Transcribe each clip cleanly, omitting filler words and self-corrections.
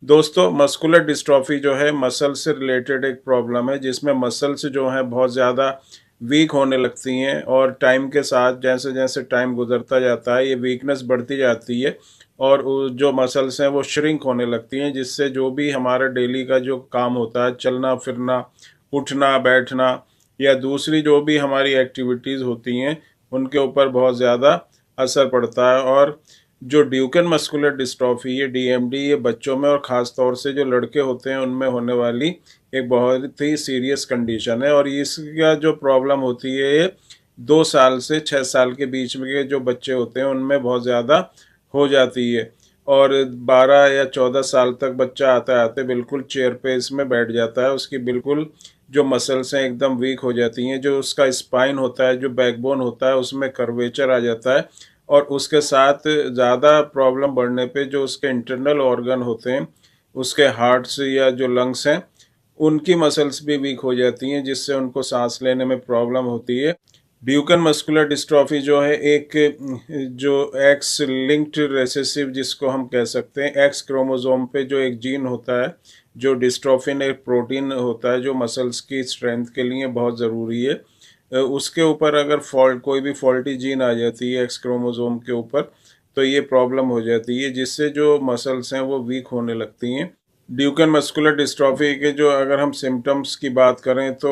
दोस्तों, muscular dystrophy जो है मसल से रिलेटेड एक प्रॉब्लम है जिसमें मसल्स जो हैं बहुत ज़्यादा वीक होने लगती हैं और टाइम के साथ जैसे जैसे टाइम गुजरता जाता है ये वीकनेस बढ़ती जाती है और जो मसल्स हैं वो श्रिंक होने लगती हैं, जिससे जो भी हमारा डेली का जो काम होता है, चलना फिरना, उठना बैठना या दूसरी जो भी हमारी एक्टिविटीज़ होती हैं उनके ऊपर बहुत ज़्यादा असर पड़ता है। और जो ड्यूकेन मस्कुलर डिस्ट्रॉफी ये डीएमडी ये बच्चों में और ख़ास तौर से जो लड़के होते हैं उनमें होने वाली एक बहुत ही सीरियस कंडीशन है। और इसका जो प्रॉब्लम होती है ये 2 साल से 6 साल के बीच में के जो बच्चे होते हैं उनमें बहुत ज़्यादा हो जाती है। और 12 या 14 साल तक बच्चा आते आते बिल्कुल चेयर पे इसमें बैठ जाता है, उसकी बिल्कुल जो मसल्स हैं एकदम वीक हो जाती हैं, जो उसका स्पाइन होता है, जो बैकबोन होता है उसमें कर्वेचर आ जाता है। और उसके साथ ज़्यादा प्रॉब्लम बढ़ने पे जो उसके इंटरनल ऑर्गन होते हैं, उसके हार्ट्स या जो लंग्स हैं, उनकी मसल्स भी वीक हो जाती हैं, जिससे उनको सांस लेने में प्रॉब्लम होती है। ड्यूकन मस्कुलर डिस्ट्रॉफी जो है एक जो एक्स लिंक्ड रेसेसिव जिसको हम कह सकते हैं, एक्स क्रोमोसोम पे जो एक जीन होता है, जो डिस्ट्रोफिन एक प्रोटीन होता है जो मसल्स की स्ट्रेंथ के लिए बहुत ज़रूरी है। उसके ऊपर अगर फॉल्ट कोई भी फॉल्टी जीन आ जाती है एक्स क्रोमोसोम के ऊपर, तो ये प्रॉब्लम हो जाती है, जिससे जो मसल्स हैं वो वीक होने लगती हैं। ड्यूकेन मस्कुलर डिस्ट्रॉफी के जो अगर हम सिम्टम्स की बात करें तो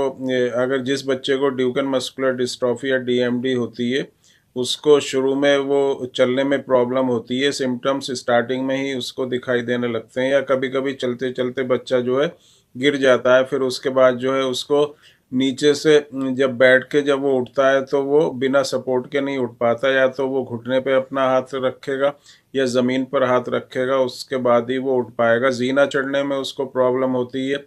अगर जिस बच्चे को ड्यूकेन मस्कुलर डिस्ट्रॉफी या डीएमडी होती है, उसको शुरू में वो चलने में प्रॉब्लम होती है, सिम्टम्स स्टार्टिंग में ही उसको दिखाई देने लगते हैं, या कभी कभी चलते चलते बच्चा जो है गिर जाता है, फिर उसके बाद जो है उसको नीचे से जब बैठ के जब वो उठता है तो वो बिना सपोर्ट के नहीं उठ पाता, या तो वो घुटने पे अपना हाथ रखेगा या ज़मीन पर हाथ रखेगा, उसके बाद ही वो उठ पाएगा। जीना चढ़ने में उसको प्रॉब्लम होती है,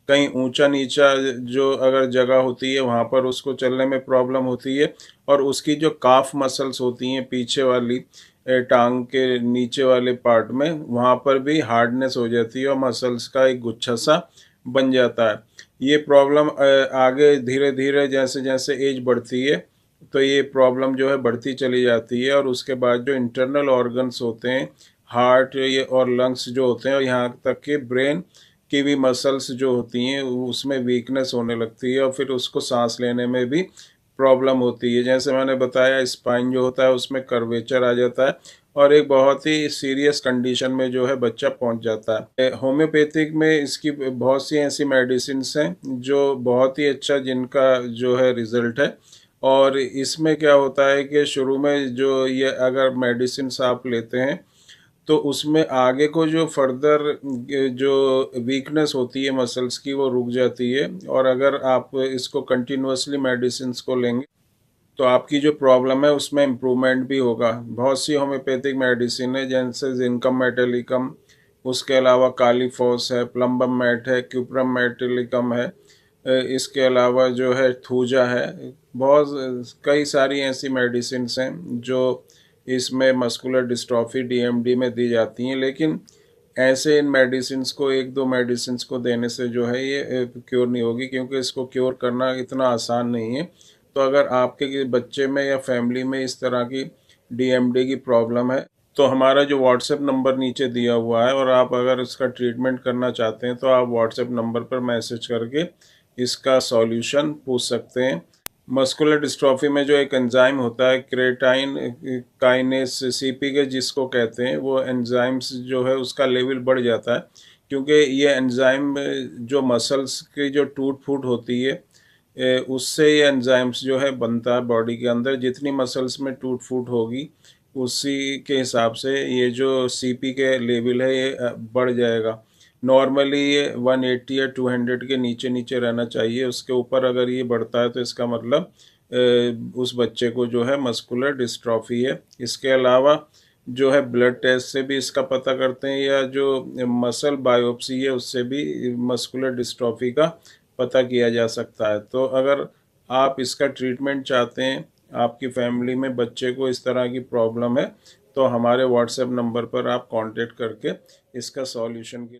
कहीं ऊंचा नीचा जो अगर जगह होती है वहाँ पर उसको चलने में प्रॉब्लम होती है। और उसकी जो काफ मसल्स होती हैं पीछे वाली टांग के नीचे वाले पार्ट में, वहाँ पर भी हार्डनेस हो जाती है और मसल्स का एक गुच्छा सा बन जाता है। ये प्रॉब्लम आगे धीरे धीरे जैसे जैसे एज बढ़ती है तो ये प्रॉब्लम जो है बढ़ती चली जाती है, और उसके बाद जो इंटरनल ऑर्गन्स होते हैं, हार्ट ये और लंग्स जो होते हैं, और यहाँ तक कि ब्रेन की भी मसल्स जो होती हैं उसमें वीकनेस होने लगती है, और फिर उसको सांस लेने में भी प्रॉब्लम होती है। जैसे मैंने बताया, स्पाइन जो होता है उसमें कर्वेचर आ जाता है और एक बहुत ही सीरियस कंडीशन में जो है बच्चा पहुंच जाता है। होम्योपैथिक में इसकी बहुत सी ऐसी मेडिसिन हैं जो बहुत ही अच्छा जिनका जो है रिजल्ट है। और इसमें क्या होता है कि शुरू में जो ये अगर मेडिसिन आप लेते हैं तो उसमें आगे को जो फर्दर जो वीकनेस होती है मसल्स की वो रुक जाती है, और अगर आप इसको कंटिन्यूअसली मेडिसिन को लेंगे तो आपकी जो प्रॉब्लम है उसमें इम्प्रूवमेंट भी होगा। बहुत सी होम्योपैथिक मेडिसिन है जैसे जिनकम मेटेलिकम, उसके अलावा कालीफॉस है, प्लम्बम मेट है, क्यूप्रम मेटेलिकम है, इसके अलावा जो है थूजा है। बहुत कई सारी ऐसी मेडिसिन हैं जो इसमें मस्कुलर डिस्ट्रॉफी डीएमडी में दी जाती हैं, लेकिन ऐसे इन मेडिसिन को एक दो मेडिसिन को देने से जो है ये क्योर नहीं होगी, क्योंकि इसको क्योर करना इतना आसान नहीं है। तो अगर आपके बच्चे में या फैमिली में इस तरह की डीएमडी की प्रॉब्लम है तो हमारा जो व्हाट्सएप नंबर नीचे दिया हुआ है, और आप अगर इसका ट्रीटमेंट करना चाहते हैं तो आप व्हाट्सएप नंबर पर मैसेज करके इसका सॉल्यूशन पूछ सकते हैं। मस्कुलर डिस्ट्रॉफी में जो एक एंजाइम होता है क्रेटाइन काइनेस सीपीके जिसको कहते हैं, वो एंजाइम्स जो है उसका लेवल बढ़ जाता है, क्योंकि ये एंजाइम जो मसल्स की जो टूट फूट होती है उससे ये एंजाइम्स जो है बनता है बॉडी के अंदर। जितनी मसल्स में टूट फूट होगी उसी के हिसाब से ये जो सीपी के लेवल है ये बढ़ जाएगा। नॉर्मली ये 180 या 200 के नीचे नीचे रहना चाहिए, उसके ऊपर अगर ये बढ़ता है तो इसका मतलब उस बच्चे को जो है मस्कुलर डिस्ट्रॉफी है। इसके अलावा जो है ब्लड टेस्ट से भी इसका पता करते हैं, या जो मसल बायोप्सी है उससे भी मस्कुलर डिस्ट्रॉफी का पता किया जा सकता है। तो अगर आप इसका ट्रीटमेंट चाहते हैं, आपकी फैमिली में बच्चे को इस तरह की प्रॉब्लम है, तो हमारे व्हाट्सएप नंबर पर आप कांटेक्ट करके इसका सॉल्यूशन की